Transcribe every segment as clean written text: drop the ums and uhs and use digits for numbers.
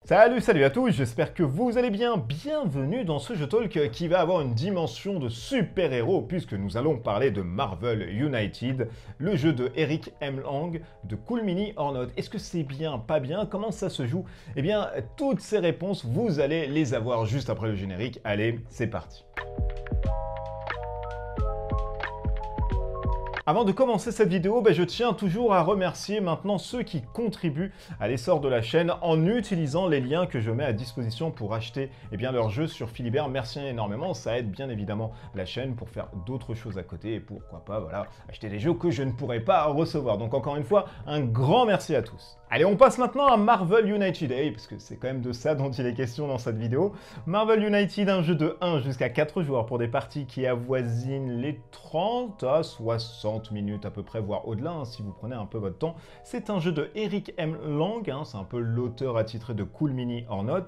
Salut à tous, j'espère que vous allez bien. Bienvenue dans ce jeu talk qui va avoir une dimension de super-héros puisque nous allons parler de Marvel United, le jeu de Eric M. Lang, de Cool Mini or Not. Est-ce que c'est bien, pas bien? Comment ça se joue? Eh bien, toutes ces réponses, vous allez les avoir juste après le générique. Allez, c'est parti. Avant de commencer cette vidéo, je tiens toujours à remercier maintenant ceux qui contribuent à l'essor de la chaîne en utilisant les liens que je mets à disposition pour acheter leurs jeux sur Philibert. Merci énormément, ça aide bien évidemment la chaîne pour faire d'autres choses à côté et pourquoi pas acheter des jeux que je ne pourrais pas recevoir. Donc encore une fois, un grand merci à tous. Allez, on passe maintenant à Marvel United, parce que c'est quand même de ça dont il est question dans cette vidéo. Marvel United, un jeu de 1 jusqu'à 4 joueurs pour des parties qui avoisinent les 30 à 60 minutes à peu près, voire au-delà, si vous prenez un peu votre temps. C'est un jeu de Eric M. Lang, c'est un peu l'auteur attitré de Cool Mini or Not,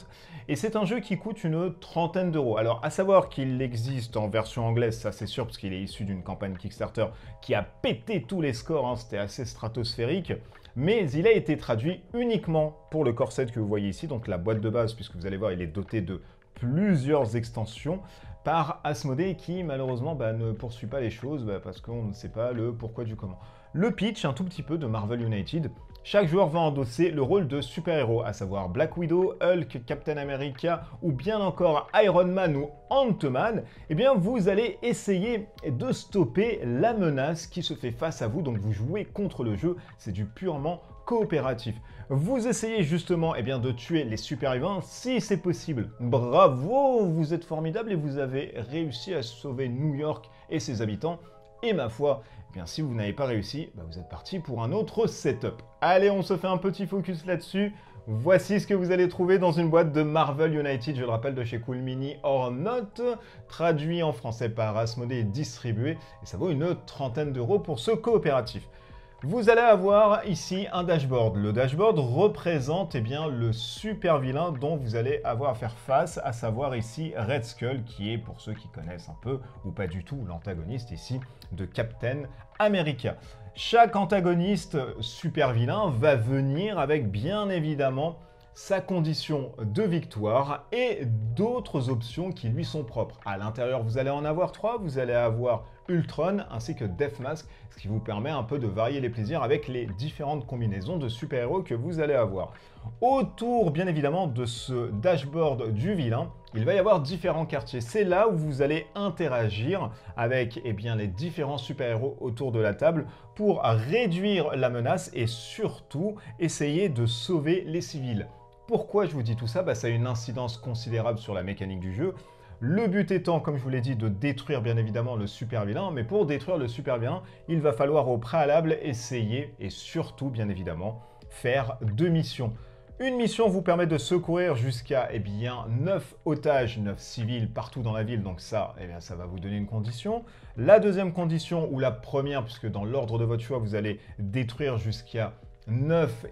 et c'est un jeu qui coûte une trentaine d'euros. Alors, à savoir qu'il existe en version anglaise, ça c'est sûr, parce qu'il est issu d'une campagne Kickstarter qui a pété tous les scores, c'était assez stratosphérique. Mais il a été traduit uniquement pour le corset que vous voyez ici, donc la boîte de base, puisque vous allez voir, il est doté de plusieurs extensions, par Asmodée qui malheureusement ne poursuit pas les choses parce qu'on ne sait pas le pourquoi du comment. Le pitch, un tout petit peu de Marvel United. Chaque joueur va endosser le rôle de super-héros, à savoir Black Widow, Hulk, Captain America ou bien encore Iron Man ou Ant-Man. Eh bien, vous allez essayer de stopper la menace qui se fait face à vous. Donc, vous jouez contre le jeu, c'est du purement coopératif. Vous essayez justement de tuer les super-héros si c'est possible. Bravo, vous êtes formidable et vous avez réussi à sauver New York et ses habitants. Et ma foi, si vous n'avez pas réussi, vous êtes parti pour un autre setup. Allez, on se fait un petit focus là-dessus. Voici ce que vous allez trouver dans une boîte de Marvel United, je le rappelle, de chez Cool Mini or Not, traduit en français par Asmodée et distribué, et ça vaut une trentaine d'euros pour ce coopératif. Vous allez avoir ici un dashboard. Le dashboard représente le super vilain dont vous allez avoir à faire face, à savoir ici Red Skull, qui est, pour ceux qui connaissent un peu, ou pas du tout, l'antagoniste ici de Captain America. Chaque antagoniste super vilain va venir avec bien évidemment sa condition de victoire et d'autres options qui lui sont propres. À l'intérieur, vous allez en avoir 3. Vous allez avoir Ultron ainsi que Deathmask, ce qui vous permet un peu de varier les plaisirs avec les différentes combinaisons de super-héros que vous allez avoir. Autour, bien évidemment, de ce dashboard du vilain, il va y avoir différents quartiers. C'est là où vous allez interagir avec les différents super-héros autour de la table pour réduire la menace et surtout essayer de sauver les civils. Pourquoi je vous dis tout ça? Ça a une incidence considérable sur la mécanique du jeu. Le but étant, comme je vous l'ai dit, de détruire bien évidemment le super vilain, mais pour détruire le super vilain, il va falloir au préalable essayer et surtout bien évidemment faire 2 missions. Une mission vous permet de secourir jusqu'à 9 otages, 9 civils partout dans la ville, donc ça, ça va vous donner une condition. La deuxième condition, ou la première, puisque dans l'ordre de votre choix, vous allez détruire jusqu'à 9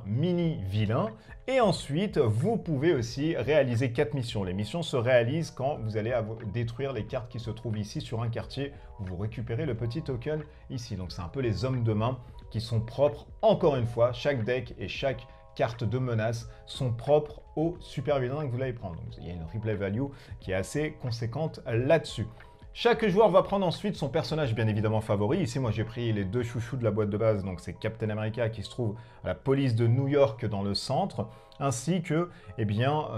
mini-vilains. Et ensuite, vous pouvez aussi réaliser 4 missions. Les missions se réalisent quand vous allez détruire les cartes qui se trouvent ici sur un quartier. Vous récupérez le petit token ici. Donc c'est un peu les hommes de main qui sont propres. Encore une fois, chaque deck et chaque carte de menace sont propres au super vilain que vous allez prendre. Donc il y a une replay value qui est assez conséquente là-dessus. Chaque joueur va prendre ensuite son personnage bien évidemment favori. Ici, moi j'ai pris les 2 chouchous de la boîte de base, donc c'est Captain America qui se trouve à la police de New York dans le centre, ainsi que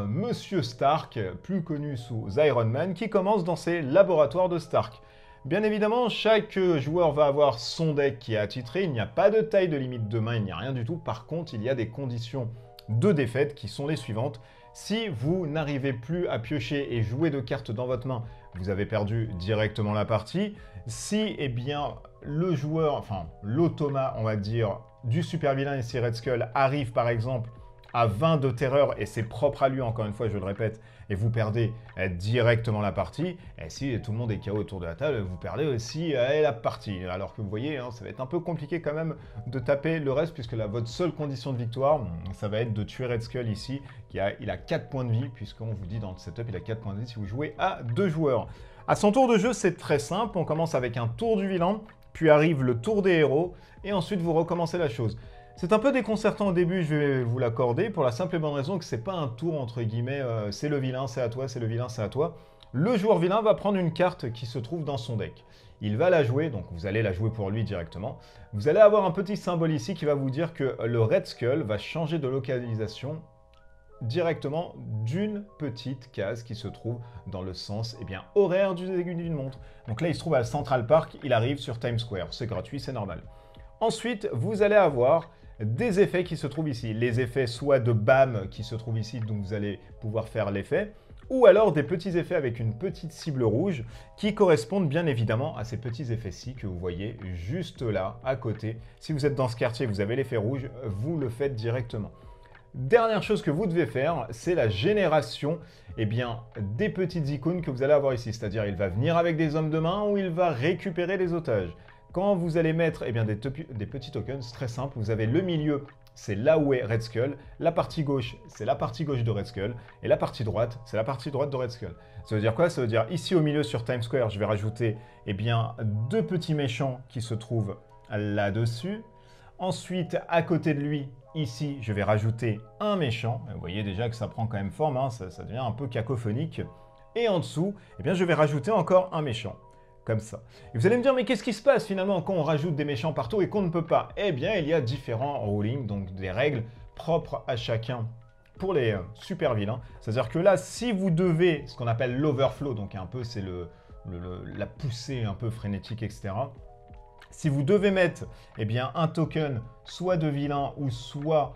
Monsieur Stark, plus connu sous Iron Man, qui commence dans ses laboratoires de Stark. Bien évidemment, chaque joueur va avoir son deck qui est attitré, il n'y a pas de taille de limite de main, il n'y a rien du tout. Par contre, il y a des conditions de défaite qui sont les suivantes. Si vous n'arrivez plus à piocher et jouer de cartes dans votre main, vous avez perdu directement la partie. Si le joueur, l'automa, on va dire, du super vilain ici Red Skull arrive par exemple à 20 de terreur et c'est propre à lui, encore une fois, je le répète, et vous perdez directement la partie. Et si tout le monde est KO autour de la table, vous perdez aussi la partie. Alors que vous voyez, ça va être un peu compliqué quand même de taper le reste, puisque votre seule condition de victoire, ça va être de tuer Red Skull ici, il a 4 points de vie, puisqu'on vous dit dans le setup, il a 4 points de vie si vous jouez à 2 joueurs. À son tour de jeu, c'est très simple, on commence avec un tour du vilain, puis arrive le tour des héros, et ensuite vous recommencez la chose. C'est un peu déconcertant au début, je vais vous l'accorder, pour la simple et bonne raison que c'est pas un tour entre guillemets, c'est le vilain, c'est à toi, c'est le vilain, c'est à toi. Le joueur vilain va prendre une carte qui se trouve dans son deck. Il va la jouer, donc vous allez la jouer pour lui directement. Vous allez avoir un petit symbole ici qui va vous dire que le Red Skull va changer de localisation directement d'une petite case qui se trouve dans le sens horaire d'une montre. Donc là, il se trouve à Central Park, il arrive sur Times Square. C'est gratuit, c'est normal. Ensuite, vous allez avoir des effets qui se trouvent ici. Les effets soit de BAM qui se trouvent ici, donc vous allez pouvoir faire l'effet, ou alors des petits effets avec une petite cible rouge qui correspondent bien évidemment à ces petits effets-ci que vous voyez juste là, à côté. Si vous êtes dans ce quartier, vous avez l'effet rouge, vous le faites directement. Dernière chose que vous devez faire, c'est la génération des petites icônes que vous allez avoir ici. C'est-à-dire, il va venir avec des hommes de main ou il va récupérer des otages. Quand vous allez mettre des petits tokens, c'est très simple. Vous avez le milieu, c'est là où est Red Skull. La partie gauche, c'est la partie gauche de Red Skull. Et la partie droite, c'est la partie droite de Red Skull. Ça veut dire quoi? Ça veut dire ici au milieu sur Times Square, je vais rajouter deux petits méchants qui se trouvent là-dessus. Ensuite, à côté de lui, ici, je vais rajouter un méchant. Vous voyez déjà que ça prend quand même forme, hein, ça devient un peu cacophonique. Et en dessous, je vais rajouter encore un méchant. Comme ça. Et vous allez me dire, mais qu'est-ce qui se passe finalement quand on rajoute des méchants partout et qu'on ne peut pas? Eh bien, il y a différents rulings, donc des règles propres à chacun pour les super vilains. C'est-à-dire que là, si vous devez, ce qu'on appelle l'overflow, donc un peu c'est la poussée un peu frénétique, etc. Si vous devez mettre un token soit de vilain ou soit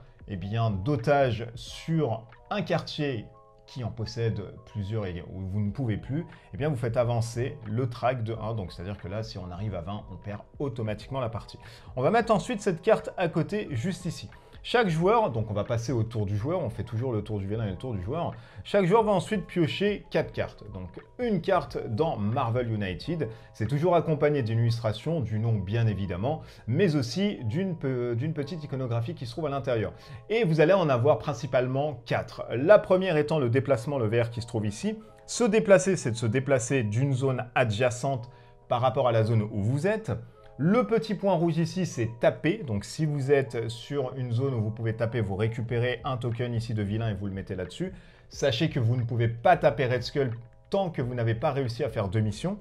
d'otage sur un quartier qui en possède plusieurs et où vous ne pouvez plus, vous faites avancer le track de 1. Donc c'est-à-dire que là, si on arrive à 20, on perd automatiquement la partie. On va mettre ensuite cette carte à côté, juste ici. Chaque joueur, donc on va passer au tour du joueur, on fait toujours le tour du vilain et le tour du joueur. Chaque joueur va ensuite piocher 4 cartes. Donc une carte dans Marvel United, c'est toujours accompagné d'une illustration, du nom bien évidemment, mais aussi d'une petite iconographie qui se trouve à l'intérieur. Et vous allez en avoir principalement 4. La première étant le déplacement, le vert qui se trouve ici. Se déplacer, c'est de se déplacer d'une zone adjacente par rapport à la zone où vous êtes. Le petit point rouge ici, c'est taper. Donc, si vous êtes sur une zone où vous pouvez taper, vous récupérez un token ici de vilain et vous le mettez là-dessus. Sachez que vous ne pouvez pas taper Red Skull tant que vous n'avez pas réussi à faire 2 missions.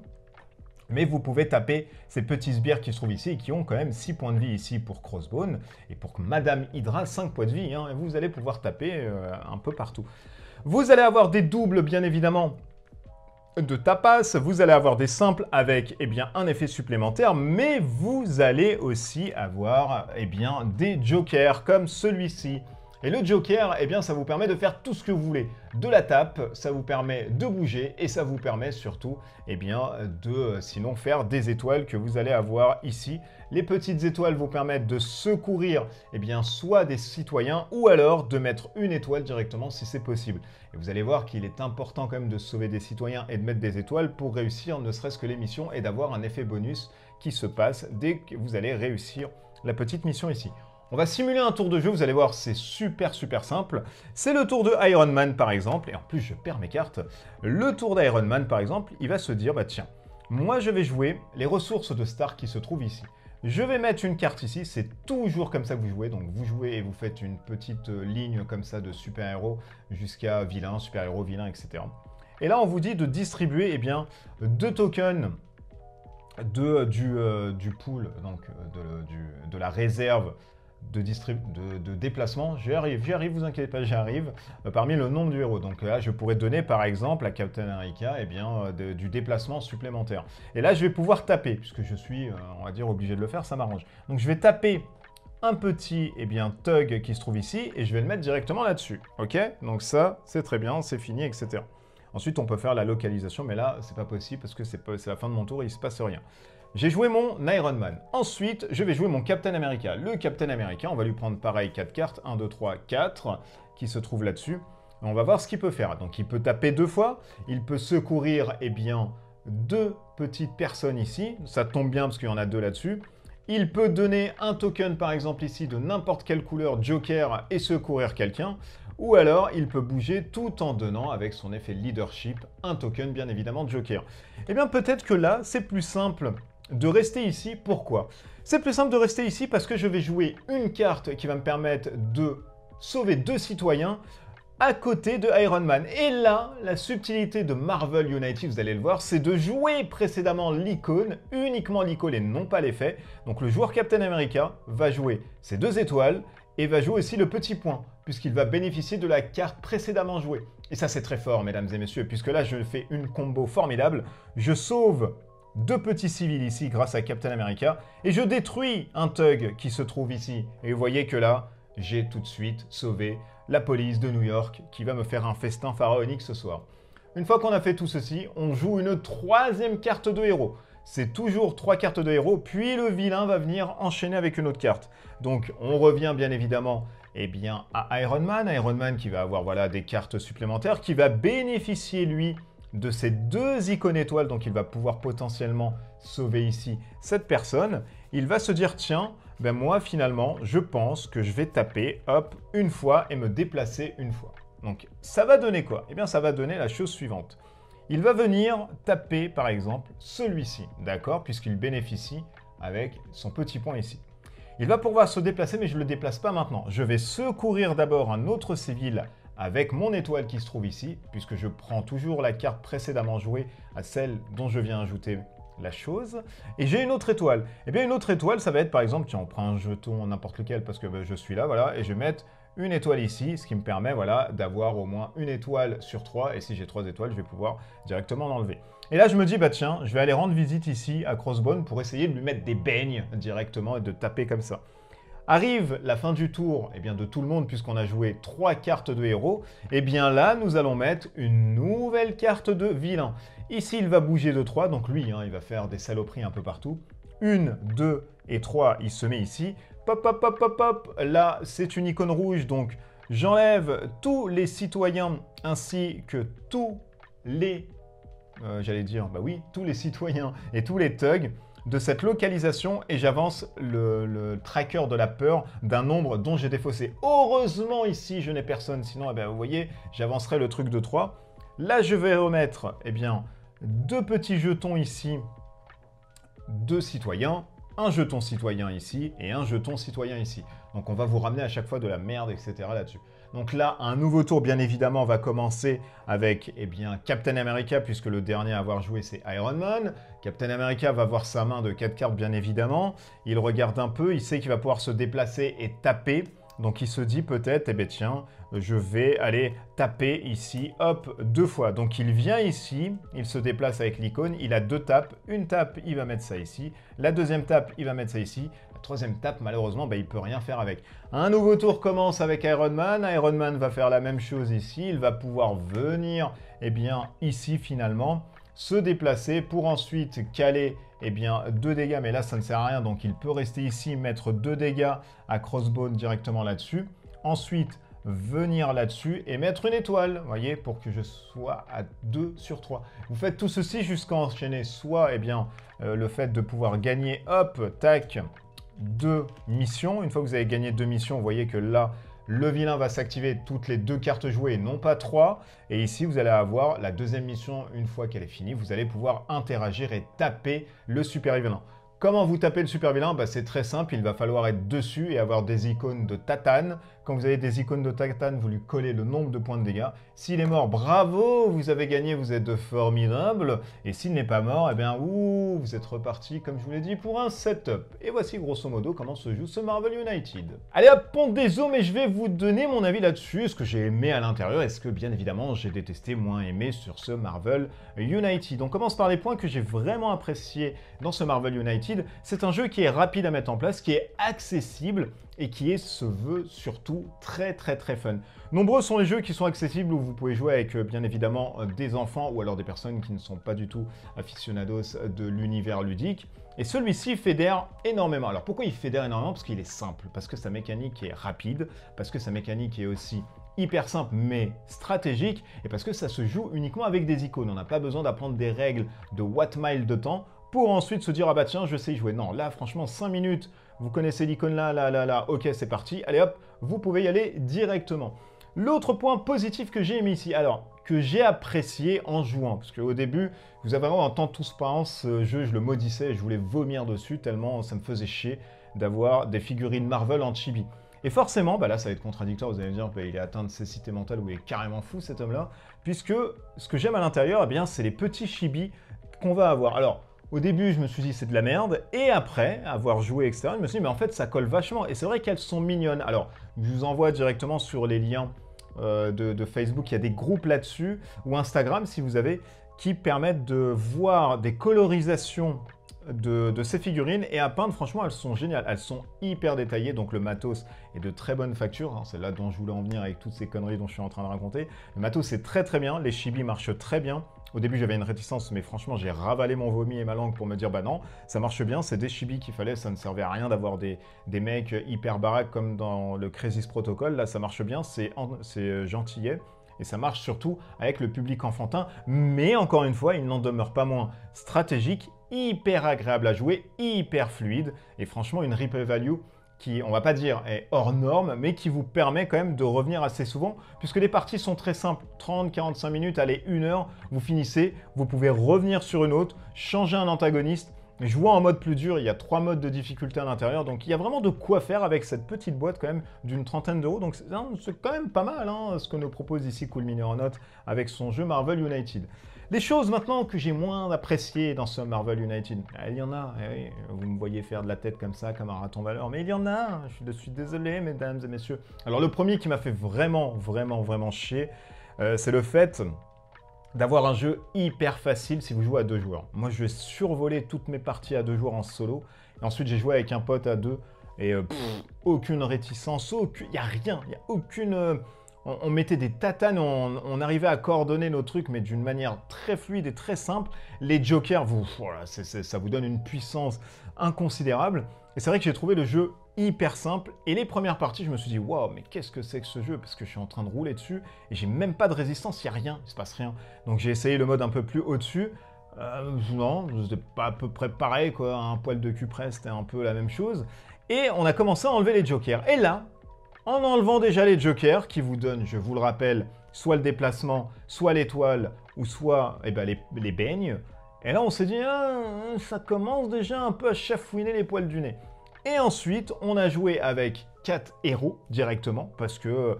Mais vous pouvez taper ces petits sbires qui se trouvent ici et qui ont quand même 6 points de vie ici pour Crossbone. Et pour Madame Hydra, 5 points de vie. Et vous allez pouvoir taper un peu partout. Vous allez avoir des doubles, bien évidemment, de tapas, vous allez avoir des simples avec un effet supplémentaire, mais vous allez aussi avoir des jokers comme celui-ci. Et le joker, ça vous permet de faire tout ce que vous voulez. De la tape, ça vous permet de bouger et ça vous permet surtout de sinon faire des étoiles que vous allez avoir ici. Les petites étoiles vous permettent de secourir soit des citoyens ou alors de mettre une étoile directement si c'est possible. Et vous allez voir qu'il est important quand même de sauver des citoyens et de mettre des étoiles pour réussir ne serait-ce que les missions et d'avoir un effet bonus qui se passe dès que vous allez réussir la petite mission ici. On va simuler un tour de jeu, vous allez voir, c'est super simple. C'est le tour de Iron Man par exemple, et en plus je perds mes cartes. Le tour d'Iron Man par exemple, il va se dire, tiens, moi je vais jouer les ressources de Stark qui se trouvent ici. Je vais mettre une carte ici, c'est toujours comme ça que vous jouez, donc vous jouez et vous faites une petite ligne comme ça de super-héros jusqu'à vilain, super-héros, vilain, etc. Et là on vous dit de distribuer 2 tokens du pool, donc de la réserve de déplacement. J'y arrive, vous inquiétez pas, j'y arrive, parmi le nombre du héros. Donc là, je pourrais donner par exemple à Captain America du déplacement supplémentaire. Et là, je vais pouvoir taper, puisque je suis, on va dire, obligé de le faire, ça m'arrange. Donc je vais taper un petit Tug qui se trouve ici, et je vais le mettre directement là-dessus. Ok? Donc ça, c'est très bien, c'est fini, etc. Ensuite, on peut faire la localisation, mais là, c'est pas possible, parce que c'est la fin de mon tour et il se passe rien. J'ai joué mon Iron Man. Ensuite, je vais jouer mon Captain America. Le Captain America, on va lui prendre pareil 4 cartes. 1, 2, 3, 4 qui se trouvent là-dessus. On va voir ce qu'il peut faire. Donc, il peut taper 2 fois. Il peut secourir 2 petites personnes ici. Ça tombe bien parce qu'il y en a 2 là-dessus. Il peut donner un token, par exemple ici, de n'importe quelle couleur Joker et secourir quelqu'un. Ou alors, il peut bouger tout en donnant, avec son effet leadership, un token, bien évidemment, Joker. Eh bien, peut-être que là, c'est plus simple de rester ici. Pourquoi? C'est plus simple de rester ici parce que je vais jouer une carte qui va me permettre de sauver 2 citoyens à côté de Iron Man. Et là, la subtilité de Marvel United, vous allez le voir, c'est de jouer précédemment l'icône, uniquement l'icône et non pas l'effet. Donc le joueur Captain America va jouer ses 2 étoiles et va jouer aussi le petit point, puisqu'il va bénéficier de la carte précédemment jouée. Et ça, c'est très fort, mesdames et messieurs, puisque là, je fais une combo formidable. Je sauve 2 petits civils ici grâce à Captain America et je détruis un thug qui se trouve ici. Et vous voyez que là, j'ai tout de suite sauvé la police de New York qui va me faire un festin pharaonique ce soir. Une fois qu'on a fait tout ceci, on joue une 3e carte de héros. C'est toujours 3 cartes de héros, puis le vilain va venir enchaîner avec une autre carte. Donc on revient bien évidemment à Iron Man qui va avoir voilà, des cartes supplémentaires, qui va bénéficier lui de ces 2 icônes étoiles, donc il va pouvoir potentiellement sauver ici cette personne. Il va se dire, tiens, ben moi finalement, je pense que je vais taper, hop, une fois et me déplacer une fois. Donc ça va donner quoi? Eh bien ça va donner la chose suivante. Il va venir taper par exemple celui-ci, d'accord? Puisqu'il bénéficie avec son petit point ici. Il va pouvoir se déplacer, mais je ne le déplace pas maintenant. Je vais secourir d'abord un autre civil avec mon étoile qui se trouve ici, puisque je prends toujours la carte précédemment jouée à celle dont je viens ajouter la chose. Et j'ai une autre étoile. Eh bien, une autre étoile, ça va être par exemple, tiens, on prend un jeton, n'importe lequel, parce que ben, je suis là, voilà, et je vais mettre une étoile ici, ce qui me permet voilà, d'avoir au moins une étoile sur 3, et si j'ai 3 étoiles, je vais pouvoir directement l'enlever. Et là, je me dis, bah tiens, je vais aller rendre visite ici à Crossbone pour essayer de lui mettre des beignes directement et de taper comme ça. Arrive la fin du tour eh bien, de tout le monde, puisqu'on a joué 3 cartes de héros, et bien là, nous allons mettre une nouvelle carte de vilain. Ici, il va bouger de 3, donc lui, il va faire des saloperies un peu partout. 1, 2 et 3, il se met ici. Pop, pop, pop, pop, pop. Là, c'est une icône rouge, donc j'enlève tous les citoyens ainsi que tous les... tous les citoyens et tous les thugs de cette localisation et j'avance le tracker de la peur d'un nombre dont j'ai défaussé. Heureusement, ici, je n'ai personne, sinon, eh bien, vous voyez, j'avancerai le truc de 3. Là, je vais remettre, eh bien, 2 petits jetons ici, 2 citoyens, un jeton citoyen ici et un jeton citoyen ici. Donc, on va vous ramener à chaque fois de la merde, etc. là-dessus. Donc là, un nouveau tour, bien évidemment, va commencer avec eh bien, Captain America, puisque le dernier à avoir joué, c'est Iron Man. Captain America va voir sa main de 4 cartes, bien évidemment. Il regarde un peu, il sait qu'il va pouvoir se déplacer et taper. Donc il se dit peut-être, eh bien tiens, je vais aller taper ici, hop, 2 fois. Donc il vient ici, il se déplace avec l'icône, il a 2 tapes. Une tape, il va mettre ça ici. La deuxième tape, il va mettre ça ici. La troisième tape, malheureusement, il ne peut rien faire avec. Un nouveau tour commence avec Iron Man. Iron Man va faire la même chose ici. Il va pouvoir venir, eh bien, ici finalement, se déplacer pour ensuite caler eh bien, 2 dégâts, mais là ça ne sert à rien, donc il peut rester ici, mettre 2 dégâts à Crossbone directement là-dessus. Ensuite, venir là-dessus et mettre une étoile, vous voyez, pour que je sois à 2 sur 3. Vous faites tout ceci jusqu'à enchaîner soit eh bien, le fait de pouvoir gagner, hop, tac, 2 missions. Une fois que vous avez gagné 2 missions, vous voyez que là, le vilain va s'activer toutes les 2 cartes jouées, non pas 3. Et ici, vous allez avoir la deuxième mission. Une fois qu'elle est finie, vous allez pouvoir interagir et taper le super vilain. Comment vous tapez le super vilain? C'est très simple, il va falloir être dessus et avoir des icônes de tatane. Quand vous avez des icônes de tatane, vous lui collez le nombre de points de dégâts. S'il est mort, bravo, vous avez gagné, vous êtes formidable. Et s'il n'est pas mort, eh bien, ouh, vous êtes reparti, comme je vous l'ai dit, pour un setup. Et voici grosso modo comment se joue ce Marvel United. Allez hop, ponte des os, mais je vais vous donner mon avis là-dessus. Est-ce que j'ai aimé à l'intérieur? Est-ce que, bien évidemment, j'ai détesté, moins aimé sur ce Marvel United? On commence par les points que j'ai vraiment appréciés dans ce Marvel United. C'est un jeu qui est rapide à mettre en place, qui est accessible et qui se veut surtout très fun. Nombreux sont les jeux qui sont accessibles où vous pouvez jouer avec bien évidemment des enfants ou alors des personnes qui ne sont pas du tout aficionados de l'univers ludique. Et celui-ci fédère énormément. Alors pourquoi il fédère énormément? Parce qu'il est simple, parce que sa mécanique est rapide, parce que sa mécanique est aussi hyper simple mais stratégique et parce que ça se joue uniquement avec des icônes. On n'a pas besoin d'apprendre des règles de Wattmile de temps pour ensuite se dire ah bah tiens je sais y jouer. Non, là franchement 5 minutes, vous connaissez l'icône là, ok c'est parti, allez hop, vous pouvez y aller directement. L'autre point positif que j'ai mis ici, alors, que j'ai apprécié en jouant, parce qu'au début, vous avez vraiment en temps de transparence, ce jeu, je le maudissais et je voulais vomir dessus tellement ça me faisait chier d'avoir des figurines Marvel en chibi. Et forcément, bah là ça va être contradictoire, vous allez me dire, bah, il est atteint de cécité mentale ou il est carrément fou cet homme-là, puisque ce que j'aime à l'intérieur, eh bien, c'est les petits chibis qu'on va avoir. Alors, au début, je me suis dit c'est de la merde, et après avoir joué, etc., je me suis dit mais en fait ça colle vachement, et c'est vrai qu'elles sont mignonnes. Alors, je vous envoie directement sur les liens de Facebook, il y a des groupes là-dessus, ou Instagram si vous avez, qui permettent de voir des colorisations de ces figurines, et à peindre, franchement, elles sont géniales. Elles sont hyper détaillées, donc le matos est de très bonne facture, hein, c'est là dont je voulais en venir avec toutes ces conneries dont je suis en train de raconter. Le matos est très très bien, les chibis marchent très bien. Au début, j'avais une réticence, mais franchement, j'ai ravalé mon vomi et ma langue pour me dire, bah non, ça marche bien, c'est des chibis qu'il fallait, ça ne servait à rien d'avoir des mecs hyper baraques comme dans le Crisis Protocol. Là, ça marche bien, c'est gentillet. Et ça marche surtout avec le public enfantin, mais encore une fois, il n'en demeure pas moins stratégique, hyper agréable à jouer, hyper fluide, et franchement une replay value qui, on va pas dire est hors norme, mais qui vous permet quand même de revenir assez souvent, puisque les parties sont très simples, 30-45 minutes, allez 1 heure, vous finissez, vous pouvez revenir sur une autre, changer un antagoniste, jouer en mode plus dur, il y a 3 modes de difficulté à l'intérieur, donc il y a vraiment de quoi faire avec cette petite boîte quand même d'une trentaine d'euros, donc c'est quand même pas mal hein, ce que nous propose ici Cool Mini Aeronaut avec son jeu Marvel United. Les choses maintenant que j'ai moins appréciées dans ce Marvel United, il y en a, oui, vous me voyez faire de la tête comme ça, comme un raton valeur, mais il y en a, je suis désolé mesdames et messieurs. Alors le premier qui m'a fait vraiment chier, c'est le fait d'avoir un jeu hyper facile si vous jouez à 2 joueurs. Moi, je vais survoler toutes mes parties à 2 joueurs en solo. Et ensuite, j'ai joué avec un pote à 2. Et aucune réticence, il n'y a rien. Il n'y a aucune... on mettait des tatanes, on arrivait à coordonner nos trucs, mais d'une manière très fluide et très simple. Les jokers, voilà, ça vous donne une puissance inconsidérable. Et c'est vrai que j'ai trouvé le jeu hyper simple. Et les premières parties, je me suis dit, waouh, mais qu'est-ce que c'est que ce jeu? Parce que je suis en train de rouler dessus et j'ai même pas de résistance, il n'y a rien, il se passe rien. Donc j'ai essayé le mode un peu plus au-dessus. Non, c'était pas à peu près pareil, quoi. Un poil de cul près, c'était un peu la même chose. Et on a commencé à enlever les jokers. Et là, en enlevant déjà les jokers, qui vous donnent, je vous le rappelle, soit le déplacement, soit l'étoile, ou soit eh ben, les beignes, et là on s'est dit, ah, ça commence déjà un peu à chafouiner les poils du nez. Et ensuite, on a joué avec 4 héros directement, parce que,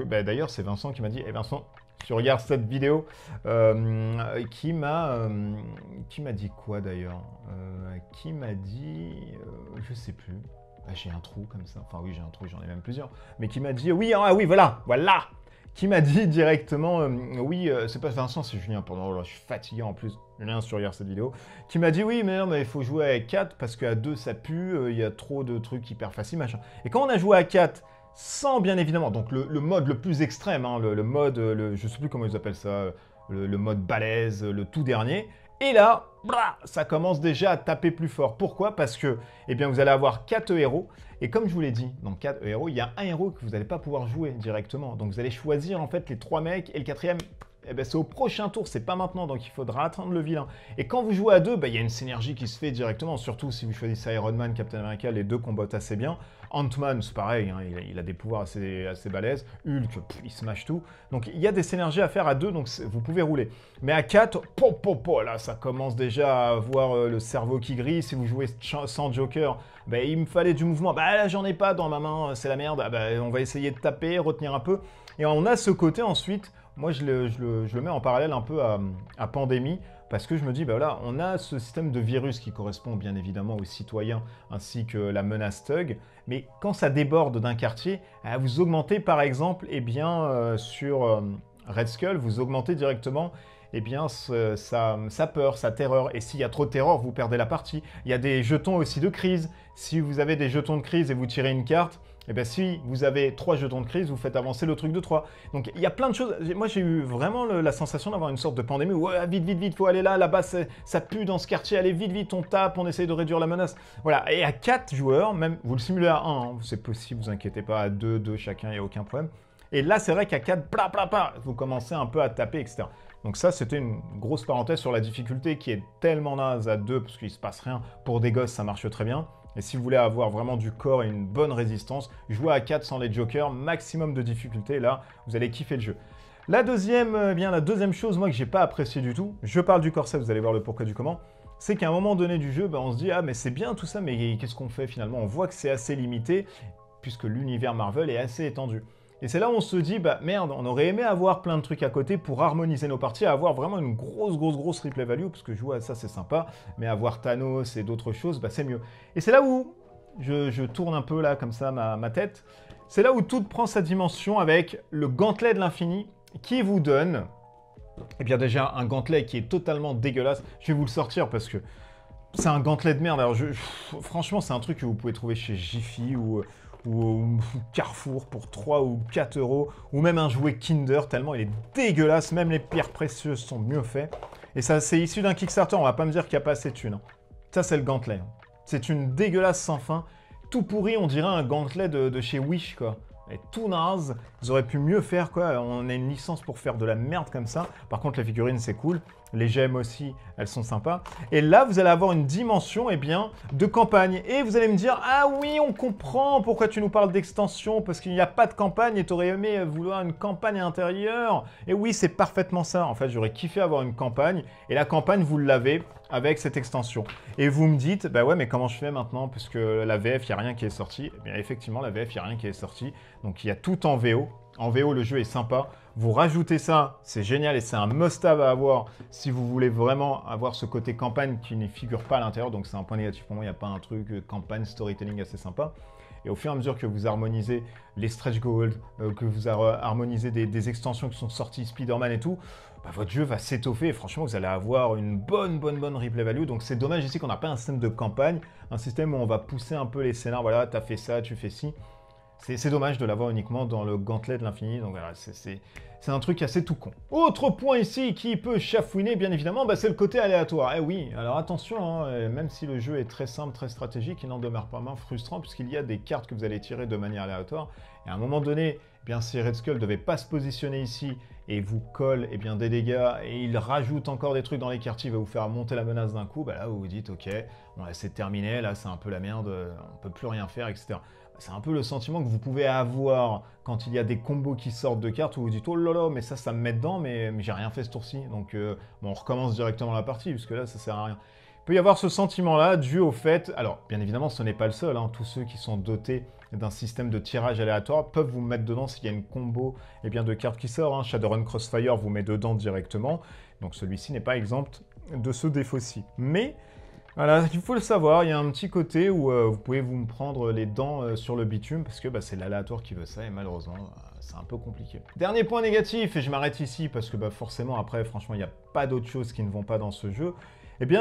bah, d'ailleurs, c'est Vincent qui m'a dit, Vincent, tu regardes cette vidéo, qui m'a dit quoi d'ailleurs qui m'a dit, je sais plus, bah, j'ai un trou comme ça, enfin oui, j'ai un trou, j'en ai même plusieurs, mais qui m'a dit, oui, ah oui, voilà, qui m'a dit directement, oui, c'est pas Vincent, c'est Julien, pardon, là, je suis fatigué en plus, Julien sur hier cette vidéo, qui m'a dit, oui, mais non, mais il faut jouer avec 4, parce qu'à 2, ça pue, il y a trop de trucs hyper faciles, machin. Et quand on a joué à 4, sans bien évidemment, donc le mode le plus extrême, hein, le mode, je sais plus comment ils appellent ça, le mode balèze, le tout dernier, et là, ça commence déjà à taper plus fort. Pourquoi? Parce que, eh bien, vous allez avoir 4 héros. Et comme je vous l'ai dit, dans 4 héros, il y a un héros que vous n'allez pas pouvoir jouer directement. Donc, vous allez choisir, en fait, les 3 mecs. Et le 4e, eh ben, c'est au prochain tour. C'est pas maintenant. Donc, il faudra attendre le vilain. Et quand vous jouez à 2, bah, il y a une synergie qui se fait directement. Surtout si vous choisissez Iron Man, Captain America, les deux combattent assez bien. Ant-Man, c'est pareil, hein, il a des pouvoirs assez balèzes. Hulk, il smash tout. Donc, il y a des synergies à faire à 2, donc vous pouvez rouler. Mais à 4, là, ça commence déjà à avoir le cerveau qui grille. Si vous jouez sans Joker, bah, il me fallait du mouvement. Bah là, j'en ai pas dans ma main, c'est la merde. Ah, bah, on va essayer de taper, retenir un peu. Et on a ce côté ensuite, moi je le mets en parallèle un peu à Pandémie, parce que je me dis, bah voilà, on a ce système de virus qui correspond bien évidemment aux citoyens ainsi que la menace Thug, mais quand ça déborde d'un quartier, vous augmentez par exemple, eh bien, sur Red Skull, vous augmentez directement eh bien, sa peur, sa terreur. Et s'il y a trop de terreur, vous perdez la partie. Il y a des jetons aussi de crise. Si vous avez des jetons de crise et vous tirez une carte, eh bien, si vous avez 3 jetons de crise, vous faites avancer le truc de 3. Donc, il y a plein de choses. Moi, j'ai eu vraiment la sensation d'avoir une sorte de pandémie où vite, faut aller là, là-bas, ça pue dans ce quartier, allez, vite, on tape, on essaye de réduire la menace. Voilà, et à 4 joueurs, même, vous le simulez à 1, hein, c'est possible, vous inquiétez pas, à 2 chacun, il n'y a aucun problème. Et là, c'est vrai qu'à 4, vous commencez un peu à taper, etc. Donc ça, c'était une grosse parenthèse sur la difficulté qui est tellement naze à 2, parce qu'il ne se passe rien. Pour des gosses, ça marche très bien. Et si vous voulez avoir vraiment du corps et une bonne résistance, jouez à 4 sans les jokers, maximum de difficulté, là, vous allez kiffer le jeu. La deuxième chose, moi, que j'ai pas apprécié du tout, je parle du corset, vous allez voir le pourquoi du comment, c'est qu'à un moment donné du jeu, on se dit « Ah, mais c'est bien tout ça, mais qu'est-ce qu'on fait finalement ?» On voit que c'est assez limité, puisque l'univers Marvel est assez étendu. Et c'est là où on se dit « Bah merde, on aurait aimé avoir plein de trucs à côté pour harmoniser nos parties, avoir vraiment une grosse replay value, parce que jouer à ça, c'est sympa, mais avoir Thanos et d'autres choses, c'est mieux. » Et c'est là où je tourne un peu là, comme ça, ma tête. C'est là où tout prend sa dimension avec le gantelet de l'infini, qui vous donne, eh bien déjà un gantelet qui est totalement dégueulasse. Je vais vous le sortir parce que c'est un gantelet de merde. Alors franchement, c'est un truc que vous pouvez trouver chez Jiffy ou Carrefour pour 3 ou 4 euros, ou même un jouet Kinder, tellement il est dégueulasse. Même les pierres précieuses sont mieux faites. Et ça, c'est issu d'un Kickstarter. On va pas me dire qu'il n'y a pas assez de thunes, hein. Ça, c'est le gantelet. C'est une dégueulasse sans fin. Tout pourri, on dirait un gantelet de chez Wish, quoi. Et tout naze, ils auraient pu mieux faire, quoi. On a une licence pour faire de la merde comme ça. Par contre, les figurines, c'est cool. Les gemmes aussi, elles sont sympas. Et là, vous allez avoir une dimension, de campagne. Et vous allez me dire, ah oui, on comprend pourquoi tu nous parles d'extension, parce qu'il n'y a pas de campagne et tu aurais aimé vouloir une campagne à l'intérieur. Et oui, c'est parfaitement ça. En fait, j'aurais kiffé avoir une campagne. Et la campagne, vous l'avez avec cette extension. Et vous me dites, bah ouais, mais comment je fais maintenant, puisque la VF, il n'y a rien qui est sorti. Eh bien, effectivement, la VF, il n'y a rien qui est sorti. Donc, il y a tout en VO. En VO, le jeu est sympa. Vous rajoutez ça, c'est génial et c'est un must-have à avoir si vous voulez vraiment avoir ce côté campagne qui ne figure pas à l'intérieur. Donc, c'est un point négatif pour moi. Il n'y a pas un truc campagne, storytelling assez sympa. Et au fur et à mesure que vous harmonisez les stretch goals, que vous harmonisez des extensions qui sont sorties, Spider-Man et tout, votre jeu va s'étoffer et franchement, vous allez avoir une bonne replay value. Donc, c'est dommage ici qu'on n'a pas un système de campagne, un système où on va pousser un peu les scénars. Voilà, tu as fait ça, tu fais ci. C'est dommage de l'avoir uniquement dans le gantelet de l'infini. Donc, voilà, c'est un truc assez tout con. Autre point ici qui peut chafouiner, bien évidemment, c'est le côté aléatoire. Eh oui, alors attention, hein, même si le jeu est très simple, très stratégique, il n'en demeure pas moins frustrant puisqu'il y a des cartes que vous allez tirer de manière aléatoire. Et à un moment donné, si Red Skull ne devait pas se positionner ici et vous colle des dégâts et il rajoute encore des trucs dans les quartiers, il va vous faire monter la menace d'un coup, là vous vous dites ok, bon, là c'est terminé, là c'est un peu la merde, on peut plus rien faire, etc. C'est un peu le sentiment que vous pouvez avoir quand il y a des combos qui sortent de cartes où vous dites « Oh là là, mais ça me met dedans, mais j'ai rien fait ce tour-ci. » Donc, on recommence directement la partie, puisque là, ça sert à rien. Il peut y avoir ce sentiment-là dû au fait... Alors, bien évidemment, ce n'est pas le seul. Hein, tous ceux qui sont dotés d'un système de tirage aléatoire peuvent vous mettre dedans s'il y a une combo de cartes qui sort. Hein. Shadowrun Crossfire vous met dedans directement. Donc, celui-ci n'est pas exempt de ce défaut-ci. Mais... voilà, il faut le savoir, il y a un petit côté où vous pouvez vous prendre les dents sur le bitume parce que c'est l'aléatoire qui veut ça et malheureusement, c'est un peu compliqué. Dernier point négatif, et je m'arrête ici parce que forcément après, franchement, il n'y a pas d'autres choses qui ne vont pas dans ce jeu,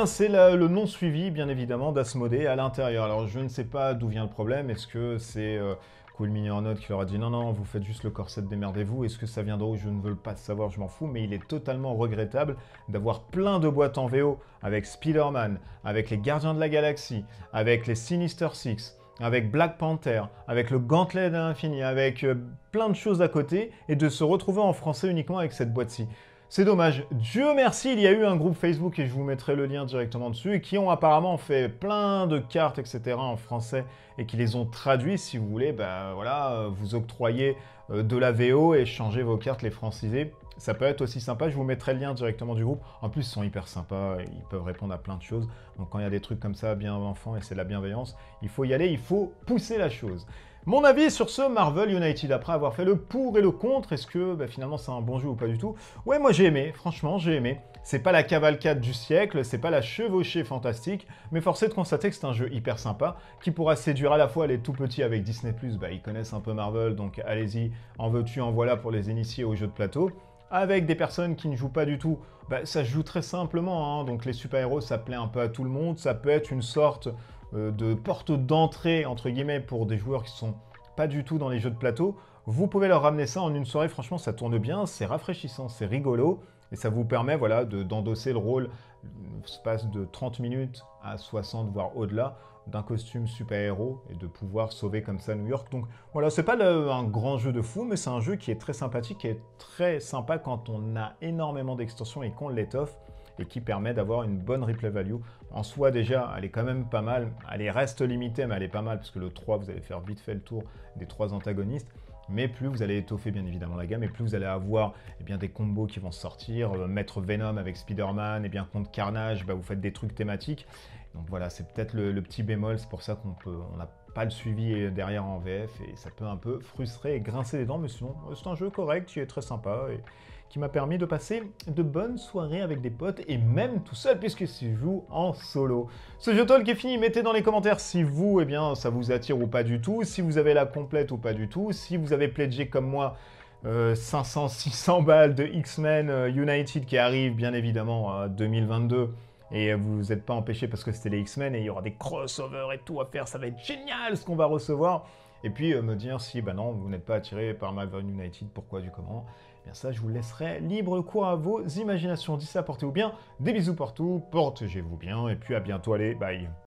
c'est le non-suivi, bien évidemment, d'Asmodée à l'intérieur. Alors, je ne sais pas d'où vient le problème, est-ce que c'est... Cool Mini en note qui leur a dit non, vous faites juste le corset, démerdez-vous. Est-ce que ça vient d'où? Je ne veux pas savoir, je m'en fous. Mais il est totalement regrettable d'avoir plein de boîtes en VO avec Spider-Man, avec les Gardiens de la Galaxie, avec les Sinister Six, avec Black Panther, avec le Gantelet de l'Infini, avec plein de choses à côté et de se retrouver en français uniquement avec cette boîte-ci. C'est dommage. Dieu merci, il y a eu un groupe Facebook, et je vous mettrai le lien directement dessus, et qui ont apparemment fait plein de cartes, etc. en français, et qui les ont traduits, si vous voulez, vous octroyer de la VO et changer vos cartes, les franciser. Ça peut être aussi sympa, je vous mettrai le lien directement du groupe. En plus, ils sont hyper sympas, ils peuvent répondre à plein de choses. Donc quand il y a des trucs comme ça, bien enfant, et c'est de la bienveillance, il faut y aller, il faut pousser la chose. Mon avis sur ce Marvel United, après avoir fait le pour et le contre, est-ce que finalement c'est un bon jeu ou pas du tout? Ouais, moi j'ai aimé, franchement j'ai aimé. C'est pas la cavalcade du siècle, c'est pas la chevauchée fantastique, mais force est de constater que c'est un jeu hyper sympa, qui pourra séduire à la fois les tout petits avec Disney+, ils connaissent un peu Marvel, donc allez-y, en veux-tu, en voilà pour les initiés aux jeux de plateau. Avec des personnes qui ne jouent pas du tout, ça se joue très simplement, hein. Donc les super-héros ça plaît un peu à tout le monde, ça peut être une sorte de porte d'entrée, entre guillemets, pour des joueurs qui sont pas du tout dans les jeux de plateau. Vous pouvez leur ramener ça en une soirée, franchement ça tourne bien, c'est rafraîchissant, c'est rigolo, et ça vous permet d'endosser le rôle, l'espace de 30 minutes à 60, voire au-delà, d'un costume super-héros, et de pouvoir sauver comme ça New York. Donc voilà, c'est pas un grand jeu de fou, mais c'est un jeu qui est très sympathique, et très sympa quand on a énormément d'extensions et qu'on l'étoffe. et qui permet d'avoir une bonne replay value. En soi, déjà, elle est quand même pas mal. Elle reste limitée, mais elle est pas mal, parce que le 3, vous allez faire vite fait le tour des 3 antagonistes. Mais plus vous allez étoffer bien évidemment la gamme, et plus vous allez avoir des combos qui vont sortir. Mettre Venom avec Spider-Man, et bien contre Carnage, vous faites des trucs thématiques. Donc voilà, c'est peut-être le petit bémol, c'est pour ça on n'a pas le suivi derrière en VF, et ça peut un peu frustrer et grincer les dents, mais sinon c'est un jeu correct, qui est très sympa, et qui m'a permis de passer de bonnes soirées avec des potes, et même tout seul, puisque je joue en solo. Ce jeu talk est fini, mettez dans les commentaires si vous, ça vous attire ou pas du tout, si vous avez la complète ou pas du tout, si vous avez pledgé comme moi 500-600 balles de X-Men United qui arrive bien évidemment en 2022, et vous n'êtes pas empêché parce que c'était les X-Men et il y aura des crossovers et tout à faire, ça va être génial ce qu'on va recevoir. Et puis me dire si non, vous n'êtes pas attiré par Marvel United, pourquoi, du comment. Bien ça, je vous laisserai libre cours à vos imaginations. D'ici là, portez-vous bien, des bisous partout, protégez-vous bien, et puis à bientôt, allez, bye.